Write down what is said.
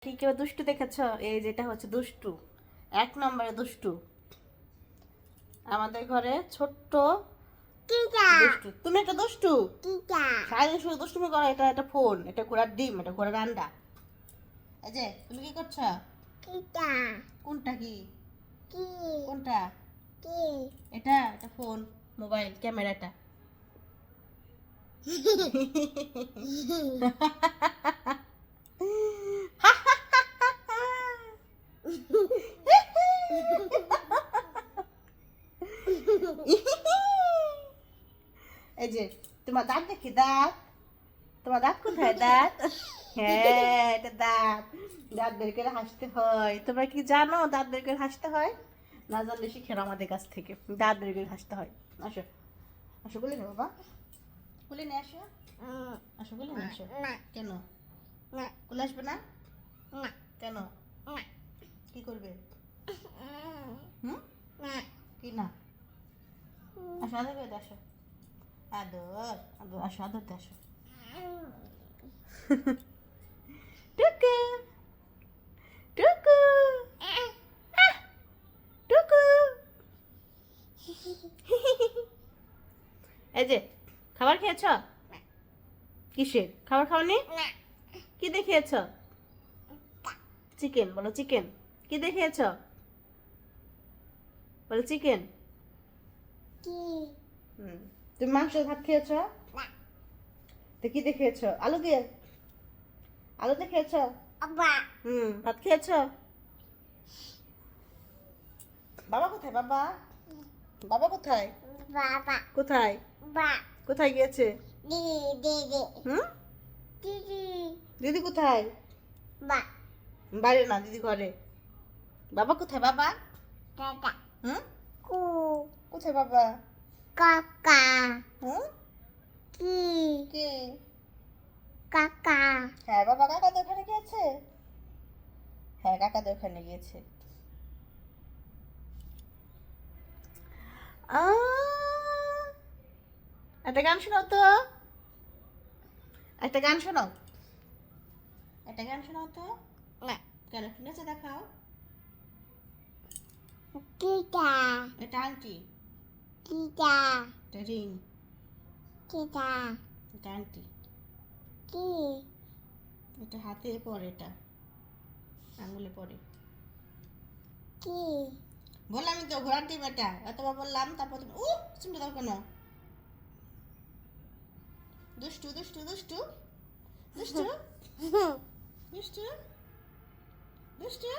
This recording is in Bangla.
কি কেউ দুষ্টু দেখেছো? এই যেটা হচ্ছে দুষ্টু, 1 নম্বরে দুষ্টু। আমাদের ঘরে ছোট্ট দুষ্টু। তুমি একটা দুষ্টু, সারাদিন শুধু দুষ্টুমি করো। এটা একটা ফোন, এটা ঘোড়ার ডিম, এটা ঘোড়ার আন্ডা। এই যে তুমি কি করছো? কোনটা কি? কোনটা? এটা এটা ফোন, মোবাইল, ক্যামেরাটা। এই যে তোমার দাঁত দেখি, দাঁত। তোমার দাঁত কোথায়? দাঁত। হ্যাঁ, এটা দাঁত। দাঁত বের করে হাসতে হয়। তোমরা কি জানো দাঁত বের করে হাসতে হয়? না জানলে শিখে নাও আমাদের কাছ থেকে। দাঁত বের করে হাসতে হয়। আসো, আসো, বলে নে বাবা, বলে নে। আসো, আসো, বলে নে। আসো। কেন কোলে আসবে না? কেন? কি করবে? হুম, কি না? আসো, আদর করে দে, আসো। আদর, আদর, আসো, আদর দে, আসো। টুকু, টুকু, টুকু। এই যে খাবার খেয়েছ? কিসের খাবার খাওনি? কি দেখিয়েছ? চিকেন, বলো চিকেন। কি দেখিয়েছ? বলো চিকেন। তুমি মাংস ভাত খেয়েছ? তো কি দেখিয়েছ? আলু দিয়ে, আলু দিয়ে খেয়েছ? ভাত খেয়েছ? বাবা কোথায়? বাবা, বাবা কোথায়? কোথায়? কোথায় গিয়েছে? হুম, দিদি কোথায়? বাইরে না, দিদি ঘরে। বাবা কোথায়? বাবা, হুম, কোথায় বাবা? হুম, কি? হ্যাঁ, বাবা কাকাদের ওখানে গিয়েছে। হ্যাঁ, কাকাদের ওখানে গিয়েছে। একটা গান শোনাও তো, একটা গান শোনাও, একটা গান শোনাও তো। কেন, একটু নেচে দেখাও। এটা আন্টি, এটা রিং, এটা আন্টি, এটা হাতে পরে, এটা আঙুলে পরে। বললাম তো ঘোড়ার ডিম, এটা এতবার বললাম, তারপর তুমি শুনতে দাও কেন? দুষ্টু, দুষ্টু, দুষ্টু, দুষ্টু, দুষ্টু, দুষ্টু।